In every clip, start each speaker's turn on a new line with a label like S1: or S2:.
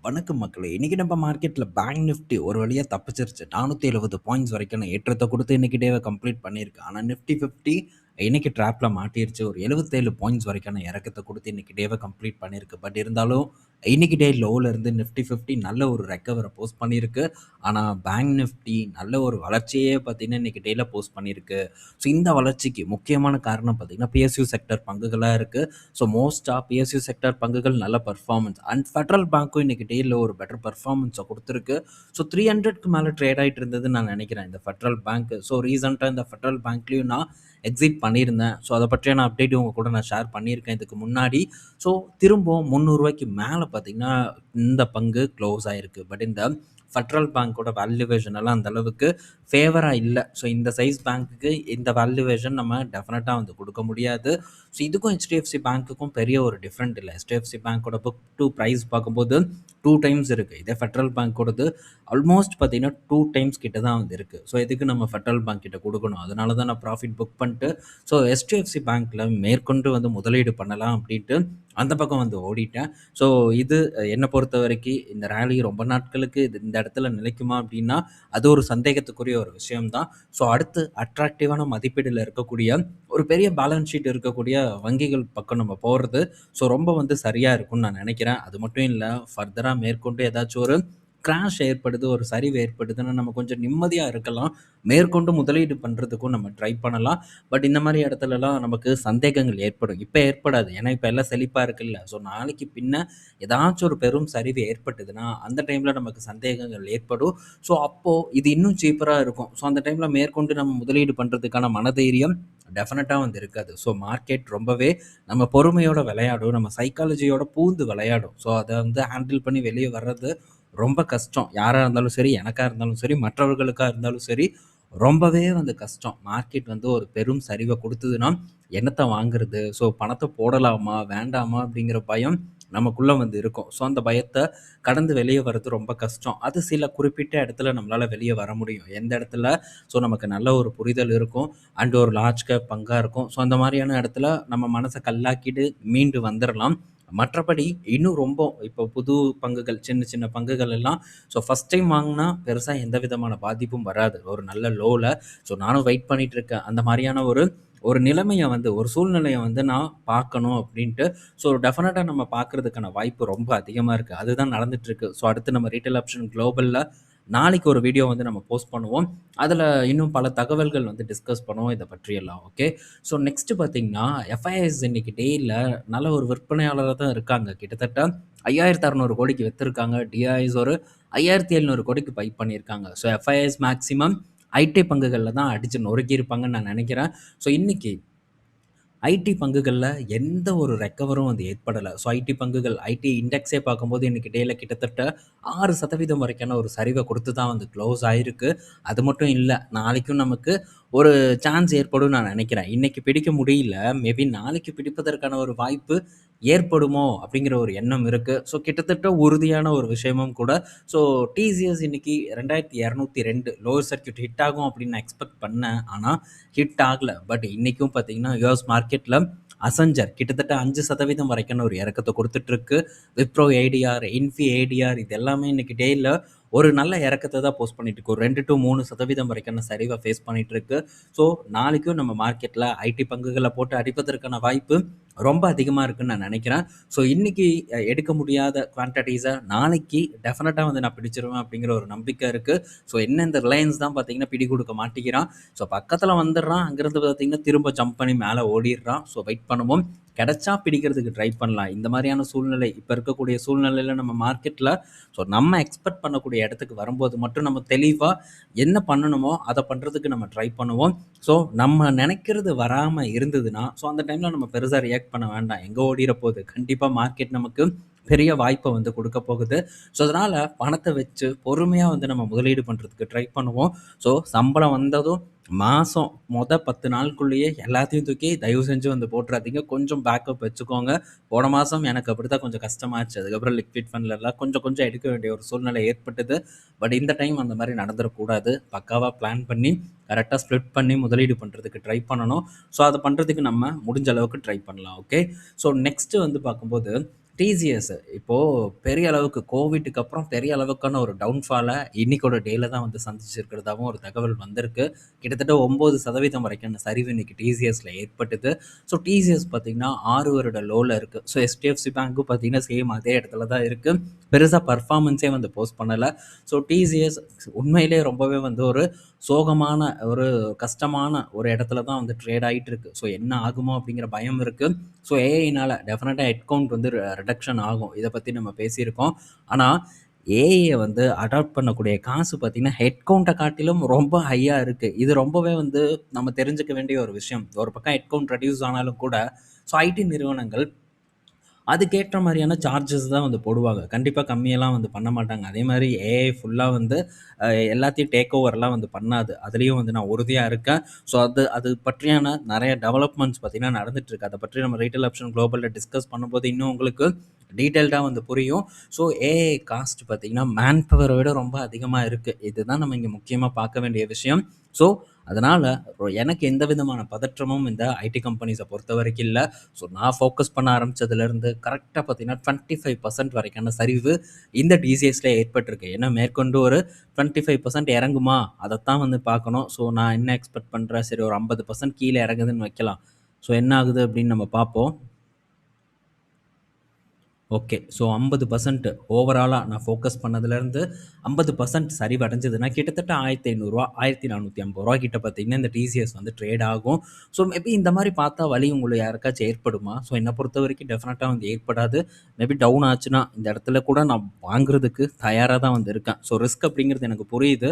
S1: வணக்கம் மக்களே! இன்னைக்கு நம்ம மார்க்கெட்ல பேங்க் நிஃப்டி ஒரு வழியா தப்பிச்சிருச்சு. 470 பாயிண்ட்ஸ் வரைக்கான ஏற்றத்த குடுத்து இன்னைக்கு டேவ கம்ப்ளீட் பண்ணியிருக்கு. ஆனா நிஃப்டி 50 இன்னைக்கு ட்ராப்ல மாட்டிருச்சு. ஒரு 77 பாயிண்ட்ஸ் வரைக்கான இறக்கத்த குடுத்து இன்னைக்கு டேவ கம்ப்ளீட் பண்ணியிருக்கு. பட் இருந்தாலும் இன்னைக்கு டே லோல இருந்து நிஃப்டி 50 நல்ல ஒரு ரெக்கவர போஸ்ட் பண்ணியிருக்கு. ஆனா பேங்க் நிஃப்டி நல்ல ஒரு வளர்ச்சியே பார்த்தீங்கன்னா, இன்னைக்கு டேல போஸ்ட் பண்ணியிருக்கு. ஸோ இந்த வளர்ச்சிக்கு முக்கியமான காரணம் பார்த்தீங்கன்னா, பிஎஸ்யூ செக்டார் பங்குகளா இருக்கு. ஸோ மோஸ்ட்டா பிஎஸ்யூ செக்டார் பங்குகள் நல்ல பெர்ஃபார்மன்ஸ் அண்ட் ஃபெடரல் பேங்க்கும் இன்னைக்கு டேல ஒரு பெட்டர் பெர்ஃபார்மன்ஸை கொடுத்துருக்கு. ஸோ 300க்கு மேலே ட்ரேட் ஆகிட்டு இருந்ததுன்னு நான் நினைக்கிறேன் இந்த ஃபெடரல் பேங்க். ஸோ ரீசெண்டாக இந்த ஃபெடரல் பேங்க்லேயும் நான் எக்ஸிட் பண்ணியிருந்தேன். ஸோ அதை பற்றியான அப்டேட் உங்க கூட நான் ஷேர் பண்ணியிருக்கேன் இதுக்கு முன்னாடி. ஸோ திரும்பவும் 300 மேலே பார்த்தீங்கன்னா இந்த பங்கு க்ளோஸ் ஆயிருக்கு. பட் இந்த ஃபெடரல் பேங்க்கோட வேல்யூவேஷன் எல்லாம் அந்த அளவுக்கு ஃபேவராக இல்லை. ஸோ இந்த சைஸ் பேங்க்குக்கு இந்த வேல்யூவேஷன் நம்ம டெஃபினட்டாக வந்து கொடுக்க முடியாது. ஸோ இதுக்கும் ஹெச்டிஎஃப்சி பேங்க்குக்கும் பெரிய ஒரு டிஃப்ரெண்ட் இல்லை. ஹெச்டிஎஃப்சி பேங்க்கோட புக் டு ப்ரைஸ் பார்க்கும்போது 2 டைம்ஸ் இருக்குது. இதே ஃபெடரல் பேங்க்கோடது ஆல்மோஸ்ட் பார்த்தீங்கன்னா 2 டைம்ஸ் கிட்ட தான் வந்து இருக்குது. ஸோ இதுக்கு நம்ம ஃபெடரல் பேங்க் கிட்ட கொடுக்கணும். அதனால தான் நான் ப்ராஃபிட் புக் பண்ணிட்டு ஸோ ஹெச்டிஎஃப்சி பேங்க்கில் மேற்கொண்டு வந்து முதலீடு பண்ணலாம் அப்படின்ட்டு அந்த பக்கம் வந்து ஓடிட்டேன். ஸோ இது என்னை பொறுத்த வரைக்கும் இந்த ரேலி ரொம்ப நாட்களுக்கு இந்த இடத்துல நிலைக்குமா அப்படின்னா அது ஒரு சந்தேகத்துக்குரிய ஒரு விஷயம்தான். ஸோ அடுத்து அட்ராக்டிவான மதிப்பீடில் இருக்கக்கூடிய ஒரு பெரிய பேலன்ஸ் ஷீட் இருக்கக்கூடிய வங்கிகள் பக்கம் நம்ம போகிறது ஸோ ரொம்ப வந்து சரியாக இருக்கும்னு நான் நினைக்கிறேன். அது மட்டும் இல்லை, ஃபர்தராக மேற்கொண்டு ஏதாச்சும் ஒரு கிராஷ் ஏற்படுது, ஒரு சரிவு ஏற்படுதுன்னா நம்ம கொஞ்சம் நிம்மதியாக இருக்கலாம். மேற்கொண்டு முதலீடு பண்ணுறதுக்கும் நம்ம ட்ரை பண்ணலாம். பட் இந்த மாதிரி இடத்துலலாம் நமக்கு சந்தேகங்கள் ஏற்படும். இப்போ ஏற்படாது. ஏன்னா இப்போ எல்லாம் செழிப்பாக இருக்குல்ல. ஸோ நாளைக்கு பின்ன ஏதாச்சும் ஒரு பெரும் சரிவு ஏற்பட்டதுன்னா அந்த டைமில் நமக்கு சந்தேகங்கள் ஏற்படும். ஸோ அப்போது இது இன்னும் சீப்பராக இருக்கும். ஸோ அந்த டைமில் மேற்கொண்டு நம்ம முதலீடு பண்ணுறதுக்கான மனதைரியம் டெஃபினட்டாக வந்து இருக்காது. ஸோ மார்க்கெட் ரொம்பவே நம்ம பொறுமையோட விளையாடும். நம்ம சைக்காலஜியோட பூந்து விளையாடும். ஸோ அதை வந்து ஹேண்டில் பண்ணி வெளியே வர்றது ரொம்ப கஷ்டம். யாராக இருந்தாலும் சரி, எனக்கா இருந்தாலும் சரி, மற்றவர்களுக்கா இருந்தாலும் சரி, ரொம்பவே வந்து கஷ்டம். மார்க்கெட் வந்து ஒரு பெரும் சரிவை கொடுத்ததுன்னா என்னத்தை வாங்குறது? ஸோ பணத்தை போடலாமா வேண்டாமா அப்படிங்கிற பயம் நமக்குள்ளே வந்து இருக்கும். ஸோ அந்த பயத்தை கடந்து வெளியே வர்றது ரொம்ப கஷ்டம். அது சில குறிப்பிட்ட இடத்துல நம்மளால் வெளியே வர முடியும். எந்த இடத்துல ஸோ நமக்கு நல்ல ஒரு புரிதல் இருக்கும் அண்ட் ஒரு லார்ஜ் கேப் பங்காக இருக்கும். ஸோ அந்த மாதிரியான இடத்துல நம்ம மனசை கல்லாக்கிட்டு மீண்டு வந்துடலாம். மற்றபடி இன்னும் ரொம்ப இப்போ புது பங்குகள், சின்ன சின்ன பங்குகள் எல்லாம் ஸோ ஃபஸ்ட் டைம் வாங்கினா பெருசாக எந்த விதமான பாதிப்பும் வராது. ஒரு நல்ல லோவில் ஸோ நானும் வெயிட் பண்ணிட்டு இருக்கேன். அந்த மாதிரியான ஒரு ஒரு நிலைமையை வந்து ஒரு சூழ்நிலையை வந்து நான் பார்க்கணும் அப்படின்ட்டு. ஸோ டெஃபினட்டாக நம்ம பார்க்கறதுக்கான வாய்ப்பு ரொம்ப அதிகமாக இருக்குது. அதுதான் நடந்துட்டு இருக்கு. ஸோ அடுத்து நம்ம ரீட்டைல் ஆப்ஷன் குளோபலில் நாளைக்கு ஒரு வீடியோ வந்து நம்ம போஸ்ட் பண்ணுவோம். அதில் இன்னும் பல தகவல்கள் வந்து டிஸ்கஸ் பண்ணுவோம் இதை பற்றியெல்லாம். ஓகே. ஸோ நெக்ஸ்ட் பார்த்தீங்கன்னா எஃப்ஐஎஸ் இன்னைக்கு டேயில் நல்ல ஒரு விற்பனையாளராக தான் இருக்காங்க. கிட்டத்தட்ட 5600 கோடிக்கு விற்றுருக்காங்க. டிஐஎஸ் ஒரு 5700 கோடிக்கு பை பண்ணியிருக்காங்க. ஸோ எஃப்ஐஎஸ் மேக்ஸிமம் ஐடி பங்குகளில் தான் அடித்து நொறுக்கியிருப்பாங்கன்னு நான் நினைக்கிறேன். ஸோ இன்னைக்கு ஐடி பங்குகளில் எந்த ஒரு ரெக்கவரும் வந்து ஏற்படலை. ஸோ ஐடி பங்குகள் ஐடி இண்டெக்ஸே பார்க்கும்போது இன்றைக்கி டேல கிட்டத்தட்ட 6% வரைக்கான ஒரு சரிவை கொடுத்து தான் வந்து க்ளோஸ் ஆகிருக்கு. அது மட்டும் இல்லை, நாளைக்கும் நமக்கு ஒரு சான்ஸ் ஏற்படும் நான் நினைக்கிறேன். இன்றைக்கி பிடிக்க முடியல, மேபி நாளைக்கு பிடிப்பதற்கான ஒரு வாய்ப்பு ஏற்படுமோ அப்படிங்கிற ஒரு எண்ணம் இருக்குது. ஸோ கிட்டத்தட்ட உறுதியான ஒரு விஷயமும் கூட. ஸோ டிசிஎஸ் இன்னைக்கு 2202 லோவர் சர்க்யூட் ஹிட் ஆகும் அப்படின்னு நான் எக்ஸ்பெக்ட் பண்ணேன். ஆனால் ஹிட் ஆகலை. பட் இன்றைக்கும் பார்த்தீங்கன்னா யூஎஸ் மார்க்கெட்டில் அசஞ்சர் கிட்டத்தட்ட 5% வரைக்கான ஒரு இறக்கத்தை கொடுத்துட்ருக்கு. விப்ரோ ஏடிஆர், இன்ஃபி ஏடிஆர் இது எல்லாமே இன்றைக்கி டேயில் ஒரு நல்ல இறக்கத்தை தான் போஸ்ட் பண்ணிட்டு இருக்கு. ஒரு 2 to 3% வரைக்கான சரிவை ஃபேஸ் பண்ணிட்டு இருக்கு. ஸோ நாளைக்கும் நம்ம மார்க்கெட்டில் ஐடி பங்குகளை போட்டு அடிப்பதற்கான வாய்ப்பு ரொம்ப அதிகமாக இருக்குன்னு நான் நினைக்கிறேன். ஸோ இன்னைக்கு எடுக்க முடியாத குவான்டிட்டிஸை நாளைக்கு டெஃபினட்டாக வந்து நான் பிடிச்சிருவேன் அப்படிங்கிற ஒரு நம்பிக்கை இருக்குது. ஸோ என்ன இந்த ரிலையன்ஸ் தான் பார்த்தீங்கன்னா பிடி கொடுக்க மாட்டேங்கிறான். ஸோ பக்கத்தில் வந்துடுறான், அங்கேருந்து பார்த்தீங்கன்னா திரும்ப ஜம்ப் பண்ணி மேலே ஓடிடுறான். ஸோ வெயிட் பண்ணுவோம். கிடைச்சா பிடிக்கிறதுக்கு ட்ரை பண்ணலாம். இந்த மாதிரியான சூழ்நிலை இப்போ இருக்கக்கூடிய சூழ்நிலையில் நம்ம மார்க்கெட்டில் ஸோ நம்ம எக்ஸ்பெக்ட் பண்ணக்கூடிய இடத்துக்கு வரும்போது மட்டும் நம்ம தெளிவாக என்ன பண்ணணுமோ அதை பண்ணுறதுக்கு நம்ம ட்ரை பண்ணுவோம். ஸோ நம்ம நினைக்கிறது வராமல் இருந்ததுன்னா ஸோ அந்த டைமில் நம்ம பெருசாக ரியாக்ட் பண்ண வேண்டாம். எங்கே ஓடிற போகுது, கண்டிப்பாக மார்க்கெட் நமக்கு பெரிய வாய்ப்பை வந்து கொடுக்க போகுது. ஸோ அதனால் பணத்தை வச்சு பொறுமையாக வந்து நம்ம முதலீடு பண்ணுறதுக்கு ட்ரை பண்ணுவோம். ஸோ சம்பளம் வந்ததும் மாதம் 10 நாளுக்குள்ளேயே எல்லாத்தையும் தூக்கி தயவு செஞ்சு வந்து போட்டுறாதீங்க. கொஞ்சம் பேக்கப் வச்சுக்கோங்க. போன மாதம் எனக்கு அப்படி தான் கொஞ்சம் கஷ்டமாச்சு. அதுக்கப்புறம் லிக்விட் ஃபண்ட்லலாம் கொஞ்சம் கொஞ்சம் எடுக்க வேண்டிய ஒரு சூழ்நிலை ஏற்பட்டது. பட் இந்த டைம் அந்த மாதிரி நடந்துடக்கூடாது. பக்காவாக பிளான் பண்ணி கரெக்டாக ஸ்ப்ளிட் பண்ணி முதலீடு பண்ணுறதுக்கு ட்ரை பண்ணணும். ஸோ அதை பண்ணுறதுக்கு நம்ம முடிஞ்ச அளவுக்கு ட்ரை பண்ணலாம். ஓகே. ஸோ நெக்ஸ்ட்டு வந்து பார்க்கும்போது டிசிஎஸ் இப்போ பெரிய அளவுக்கு கோவிட்க்கு அப்புறம் பெரிய அளவுக்கான ஒரு டவுன்ஃபால இன்னைக்கோட டேல தான் வந்து சந்திச்சிருக்கிறதாவும் ஒரு தகவல் வந்திருக்கு. கிட்டத்தட்ட 9% வரைக்கான சரிவு இன்னைக்கு டிசிஎஸ்ல ஏற்பட்டது. ஸோ டிசிஎஸ் பார்த்தீங்கன்னா 6 வருட லோல இருக்கு. ஸோ எச்டிஎஃப்சி பேங்க்கும் பார்த்தீங்கன்னா சேம் அதே இடத்துல தான் இருக்கு. பெருசா பர்ஃபார்மன்ஸே வந்து போஸ்ட் பண்ணல. ஸோ டிசிஎஸ் உண்மையிலேயே ரொம்பவே வந்து ஒரு சோகமான, ஒரு கஷ்டமான ஒரு இடத்துல தான் வந்து ட்ரேட் ஆயிட்டு இருக்கு. ஸோ என்ன ஆகுமோ அப்படிங்கிற பயம் இருக்கு. ஸோ ஏஐனால டெஃபினட்டா ஹெட் கவுண்ட் வந்து ரிடக்ஷன் ஆகும். இத பத்தி நம்ம பேசியிருக்கோம். ஆனா, ஏஐய வந்து அடாப்ட் பண்ணக்கூடிய காசு பார்த்தீங்கன்னா, ஹெட் கவுண்ட்ட காட்டிலும் ரொம்ப ஹையா இருக்கு. இது ரொம்பவே வந்து நம்ம தெரிஞ்சுக்க வேண்டிய ஒரு விஷயம். ஒரு பக்கம் ஹெட் கவுண்ட் ரெட்யூஸ் ஆனாலும் கூட, ஸோ ஐடி நிறுவனங்கள் அதுக்கேற்ற மாரியான சார்ஜஸ் தான் வந்து போடுவாங்க. கண்டிப்பா கம்மியெல்லாம் வந்து பண்ண மாட்டாங்க. அதே மாரி ஏஐ ஃபுல்லா வந்து அ எல்லாத்தையும் டேக் ஓவர்லாம் வந்து பண்ணாது. அதுலயும் வந்து நான் உறுதியா இருக்கேன். ஸோ அது அது பற்றியான நெறைய டெவலப்மெண்ட்ஸ் பார்த்தீங்கன்னா நடந்துட்டுருக்கு. அத பற்றி நம்ம ரீட்டெயில் ஆப்ஷன் குளோபல்ல டிஸ்கஸ் பண்ணும்போது இன்னும் உங்களுக்கு டீட்டெயில்டா வந்து புரியும். ஸோ ஏஐ காஸ்ட் பார்த்தீங்கன்னா, மேன் பவர விட ரொம்ப அதிகமா இருக்கு. இதுதான் நம்ம இங்க முக்கியமா பார்க்க வேண்டிய விஷயம். ஸோ அதனால எனக்கு எந்த விதமான பதற்றமும் இந்த ஐடி கம்பெனிஸ பொறுத்தவரைக்கும் இல்ல. ஸோ நான் ஃபோக்கஸ் பண்ண ஆரம்பிச்சதுலேருந்து கரெக்ட்டா பார்த்தீங்கன்னா, 25% வரைக்கான சரிவு இந்த டிசிஎஸ்ல ஏற்பட்டிருக்கு. ஏன்னா மேற்கொண்டு ஒரு 25% இறங்குமா? அதத்தான் வந்து பார்க்கணும். ஸோ நான் என்ன எக்ஸ்பெக்ட் பண்றேன், சரி ஒரு 50% கீழ இறங்குதுன்னு வைக்கலாம். ஸோ என்ன ஆகுது அப்படின்னு நம்ம பார்ப்போம். ஓகே. ஸோ 50% ஓவராலா நான் ஃபோக்கஸ் பண்ணதுலேருந்து 50% சரிவடைஞ்சதுன்னா, கிட்டத்தட்ட ரூ. 1500 ரூ. 1450 கிட்ட பார்த்தீங்கன்னா, இந்த டிசிஎஸ் வந்து ட்ரேட் ஆகும். ஸோ மேபி இந்த மாரி பார்த்தா வலி உங்களுக்கு யாருக்காச்சும் ஏற்படுமா? ஸோ என்ன பொறுத்தவரைக்கும் டெஃபினட்டா வந்து ஏற்படாது. மேபி டவுன் ஆச்சுன்னா, இந்த இடத்துல கூட நான் வாங்குறதுக்கு தயாரா தான் வந்து இருக்கேன். ஸோ ரிஸ்க் அப்படிங்கிறது எனக்கு புரியுது.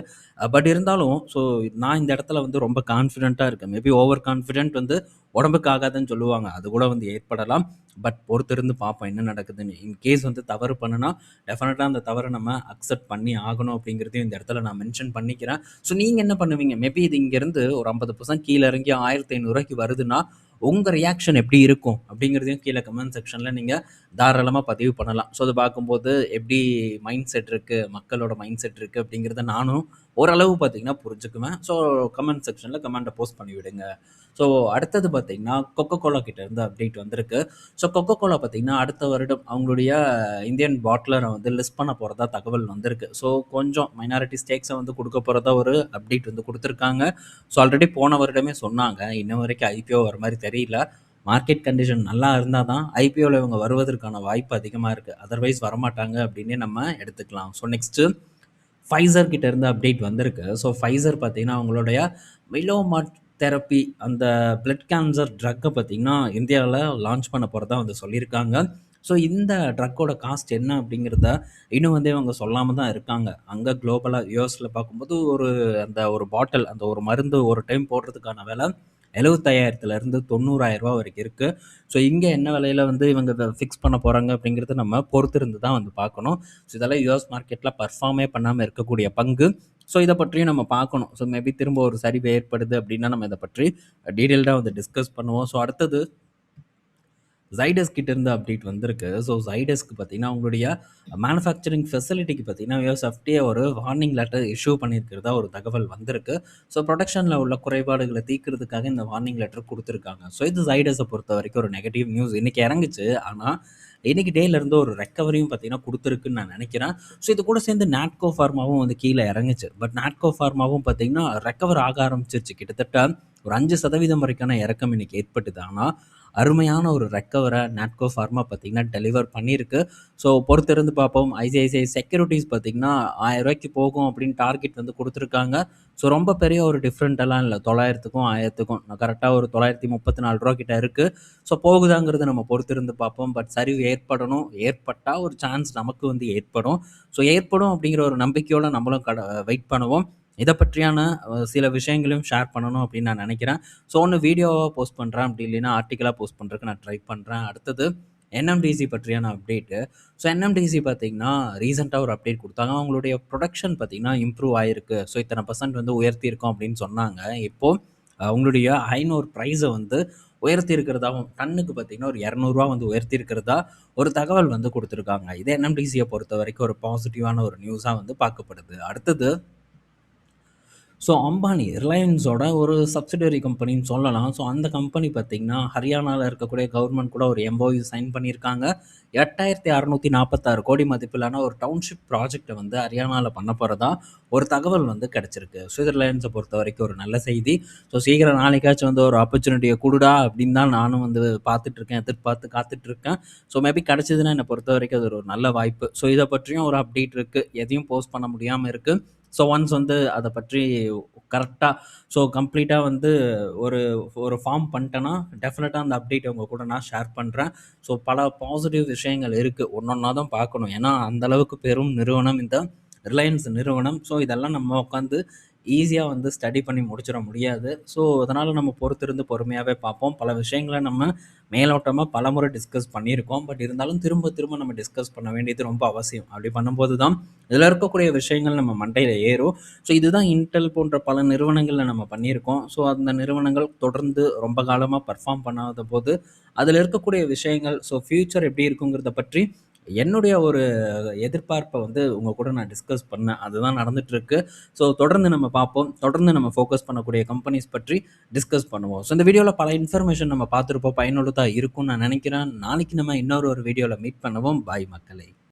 S1: பட் இருந்தாலும் ஸோ நான் இந்த இடத்துல வந்து ரொம்ப கான்ஃபிடென்ட்டா இருக்கேன். மேபி ஓவர் கான்ஃபிடென்ட் வந்து உடம்புக்கு ஆகாதுன்னு சொல்லுவாங்க. அது கூட வந்து ஏற்படலாம். பட் பொறுத்திருந்து பார்ப்போம் என்ன நடக்குதுன்னு. இன்கேஸ் வந்து தவறு பண்ணுனா, டெஃபினட்டா அந்த தவற நம்ம அக்செப்ட் பண்ணி ஆகணும் அப்படிங்கிறதையும் இந்த இடத்துல நான் மென்ஷன் பண்ணிக்கிறேன். ஸோ நீங்க என்ன பண்ணுவீங்க? மேபி இது இங்கேருந்து ஒரு 50% கீழ இறங்கி ரூ. 1500 வருதுன்னா, உங்க ரியாக்ஷன் எப்படி இருக்கும்? அப்படிங்கிறதையும் கீழ கமெண்ட் செக்ஷன்ல நீங்க தாராளமா பதிவு பண்ணலாம். ஸோ அத பார்க்கும்போது எப்படி மைண்ட் செட் இருக்கு, மக்களோட மைண்ட் செட் இருக்கு அப்படிங்கிறத நானும் ஓரளவு பார்த்தீங்கன்னா புரிஞ்சுக்குவேன். ஸோ கமெண்ட் செக்ஷன்ல கமெண்ட்ட போஸ்ட் பண்ணி விடுங்க. ஸோ அடுத்தது பார்த்தீங்கன்னா, கொக்கோ கோலா கிட்ட இருந்து அப்டேட் வந்திருக்கு. ஸோ கொக்கோ கோலா பார்த்தீங்கன்னா, அடுத்த வருடம் அவங்களுடைய இந்தியன் பாட்லர வந்து லிஸ்ட் பண்ண போறதா தகவல் வந்திருக்கு. ஸோ கொஞ்சம் மைனாரிட்டி ஸ்டேக்ஸ வந்து குடுக்க போறதா ஒரு அப்டேட் வந்து குடுத்துருக்காங்க. ஸோ ஆல்ரெடி போன வருடமே சொன்னாங்க. இன்ன வரைக்கும் ஐபிஓ வர மாரி தெரியல. மார்க்கெட் கண்டிஷன் நல்லா இருந்தா தான் ஐபிஓல இவங்க வருவதற்கான வாய்ப்பு அதிகமா இருக்கு. அதர்வைஸ் வரமாட்டாங்க அப்டின்னே நம்ம எடுத்துக்கலாம். ஸோ நெக்ஸ்ட்டு ஃபைசர் கிட்ட இருந்து அப்டேட் வந்திருக்கு. ஸோ ஃபைசர் பார்த்தீங்கன்னா, அவங்களுடைய மெலோமா தெரப்பி அந்த பிளட் கேன்சர் ட்ரக்க பார்த்தீங்கன்னா, இந்தியால லான்ச் பண்ண போறதா வந்து சொல்லியிருக்காங்க. ஸோ இந்த ட்ரக்கோட காஸ்ட் என்ன அப்படிங்கிறத இன்னும் வந்து இவங்க சொல்லாம தான் இருக்காங்க. அங்க குளோபலா யுஎஸ்ல பார்க்கும்போது அந்த ஒரு பாட்டில் அந்த ஒரு மருந்து ஒரு டைம் போடுறதுக்கான விலை 75,000லேருந்து ரூ. 90,000 வரைக்கும் இருக்கு. ஸோ இங்க என்ன விலையில வந்து இவங்க ஃபிக்ஸ் பண்ண போறாங்க அப்படிங்கிறத நம்ம பொறுத்திருந்து தான் வந்து பார்க்கணும். ஸோ இதெல்லாம் யுஎஸ் மார்க்கெட்ல பெர்ஃபார்மே பண்ணாம இருக்கக்கூடிய பங்கு. ஸோ இத பற்றியும் நம்ம பார்க்கணும். ஸோ மேபி திரும்ப ஒரு சரிவு ஏற்படுது அப்படின்னா, நம்ம இத பற்றி டீட்டெயில்டா வந்து டிஸ்கஸ் பண்ணுவோம். ஸோ அடுத்தது Zydesk கிட்ட இருந்து அப்டேட் வந்திருக்கு. ஸோ Zydesk பார்த்தீங்கன்னா, உங்களுடைய மேனுஃபேக்சரிங் ஃபெசிலிட்டிக்கு பார்த்தீங்கன்னா, யுஎஸ்எஃப்டிஏ ஒரு வார்னிங் லெட்டர் இஷ்யூ பண்ணியிருக்கிறதா ஒரு தகவல் வந்திருக்கு. ஸோ புரொடக்ஷன்ல உள்ள குறைபாடுகள தீர்க்கிறதுக்காக இந்த வார்னிங் லெட்டர் குடுத்துருக்காங்க. ஸோ இது Zydusஅ பொறுத்தவரைக்கும் ஒரு நெகட்டிவ் நியூஸ். இன்னைக்கு இறங்குச்சு. ஆனா, இன்னைக்கு டேல இருந்து ஒரு ரெக்கவரியும் பார்த்தீங்கன்னா குடுத்துருக்குன்னு நான் நெனைக்கிறேன். ஸோ இது கூட சேர்ந்து நாட்கோ ஃபார்மாவும் வந்து கீழ இறங்குச்சு. பட் நாட்கோ ஃபார்மாவும் பார்த்தீங்கன்னா, ரெக்கவர் ஆக ஆரம்பிச்சிருச்சு. கிட்டத்தட்ட ஒரு 5% வரைக்கான இறக்கம் இன்னைக்கு ஏற்பட்டது. ஆனா, அருமையான ஒரு ரெக்கவர நாட்கோ ஃபார்மா பார்த்தீங்கன்னா டெலிவர் பண்ணியிருக்கு. ஸோ பொறுத்திருந்து பார்ப்போம். ஐசிஐசிஐ செக்யூரிட்டீஸ் பார்த்தீங்கன்னா, ரூ. 1000 போகும் அப்படின்னு டார்கெட் வந்து குடுத்துருக்காங்க. ஸோ ரொம்ப பெரிய ஒரு டிஃபரெண்ட்டெல்லாம் இல்ல. 900க்கும் 1000க்கும் கரெக்ட்டா ஒரு ரூ. 934 கிட்ட இருக்கு. ஸோ போகுதாங்கிறத நம்ம பொறுத்திருந்து பார்ப்போம். பட் சரிவு ஏற்படணும். ஏற்பட்டா ஒரு சான்ஸ் நமக்கு வந்து ஏற்படும். ஸோ ஏற்படும் அப்படிங்கிற ஒரு நம்பிக்கையோட நம்மளும் வெயிட் பண்ணுவோம். இத பற்றியான சில விஷயங்களையும் ஷேர் பண்ணணும் அப்படின்னு நான் நெனைக்கிறேன். ஸோ ஒண்ணு வீடியோவா போஸ்ட் பண்றேன். அப்படி இல்லைன்னா ஆர்டிகிளா போஸ்ட் பண்றதுக்கு நான் ட்ரை பண்றேன். அடுத்தது என்எம்டிசி பற்றியான அப்டேட்டு. ஸோ என்எம்டிசி பார்த்தீங்கன்னா, ரீசென்ட்டா ஒரு அப்டேட் குடுத்தாங்க. அவங்களுடைய புரொடக்ஷன் பார்த்தீங்கன்னா, இம்ப்ரூவ் ஆயிருக்கு. ஸோ இத்தன பெர்சென்ட் வந்து உயர்த்தியிருக்கோம் அப்படின்னு சொன்னாங்க. இப்போ அவங்களுடைய அயர்ன் ஓர் பிரைஸ வந்து உயர்த்தி இருக்கிறதாவும், டன்னுக்கு பார்த்தீங்கன்னா ஒரு ரூ. 200 வந்து உயர்த்தி இருக்கிறதா ஒரு தகவல் வந்து குடுத்துருக்காங்க. இது என்எம்டிசிய பொறுத்தவரைக்கும் ஒரு பாசிட்டிவான ஒரு நியூஸா வந்து பார்க்கப்படுது. அடுத்தது ஸோ அம்பானி, ரிலையன்ஸோட ஒரு சப்சிடரி கம்பெனின்னு சொல்லலாம். ஸோ அந்த கம்பெனி பார்த்தீங்கன்னா, ஹரியானால இருக்கக்கூடிய கவர்மெண்ட் கூட ஒரு எம்ஓயு சைன் பண்ணியிருக்காங்க. 8,646 கோடி மதிப்பிலான ஒரு டவுன்ஷிப் ப்ராஜெக்ட்ட வந்து ஹரியானால பண்ண போறதா ஒரு தகவல் வந்து கிடைச்சிருக்கு. ஸோ இது ரிலையன்ஸ பொறுத்தவரைக்கும் ஒரு நல்ல செய்தி. ஸோ சீக்கிரம் நாளைக்காச்சும் வந்து ஒரு ஆப்பர்ச்சுனிட்டிய குடுடா அப்படின்னு தான் நானும் வந்து பார்த்துட்டுருக்கேன். எதிர்பார்த்து காத்துட்ருக்கேன். ஸோ மேபி கிடைச்சதுன்னா என்ன பொறுத்தவரைக்கும் அது ஒரு நல்ல வாய்ப்பு. ஸோ இத பற்றியும் ஒரு அப்டேட் இருக்கு. எதையும் போஸ்ட் பண்ண முடியாம இருக்கு. ஸோ ஒன்ஸ் வந்து அத பற்றி கரெக்ட்டா கம்ப்ளீட்டா வந்து ஒரு ஒரு ஃபார்ம் பண்ணிட்டேன்னா, டெஃபினட்டா அந்த அப்டேட்ட உங்க கூட நான் ஷேர் பண்றேன். ஸோ பல பாசிட்டிவ் விஷயங்கள் இருக்கு. ஒண்ணொண்ணா தான் பார்க்கணும். ஏன்னா, அந்த அளவுக்கு பெரும் நிறுவனம் இந்த ரிலையன்ஸ் நிறுவனம். ஸோ இதெல்லாம் நம்ம உட்காந்து ஈஸியா வந்து ஸ்டடி பண்ணி முடிச்சிட முடியாது. ஸோ அதனால நம்ம பொறுத்திருந்து பொறுமையாவே பார்ப்போம். பல விஷயங்கள நம்ம மேலோட்டமா பலமுறை டிஸ்கஸ் பண்ணியிருக்கோம். பட் இருந்தாலும் திரும்ப திரும்ப நம்ம டிஸ்கஸ் பண்ண வேண்டியது ரொம்ப அவசியம். அப்படி பண்ணும்போது தான் இதில இருக்கக்கூடிய விஷயங்கள் நம்ம மண்டையில ஏறும். ஸோ இதுதான் இன்டெல் போன்ற பல நிறுவனங்கள்ல நம்ம பண்ணியிருக்கோம். ஸோ அந்த நிறுவனங்கள் தொடர்ந்து ரொம்ப காலமா பெர்ஃபார்ம் பண்ணாத போது, அதில இருக்கக்கூடிய விஷயங்கள் ஃபியூச்சர் எப்படி இருக்குங்கிறத பற்றி என்னுடைய ஒரு எதிர்பார்ப்ப வந்து உங்க கூட நான் டிஸ்கஸ் பண்ணேன். அதுதான் நடந்துட்டுருக்கு. தொடர்ந்து நம்ம பார்ப்போம். தொடர்ந்து நம்ம ஃபோக்கஸ் பண்ணக்கூடிய கம்பெனிஸ் பற்றி டிஸ்கஸ் பண்ணுவோம். இந்த வீடியோல பல இன்ஃபர்மேஷன் நம்ம பார்த்துருப்போம். பயனுள்ளதா இருக்கும்னு நான் நினைக்கிறேன். நாளைக்கு நம்ம இன்னொரு வீடியோல மீட் பண்ணுவோம். பாய் மக்களே!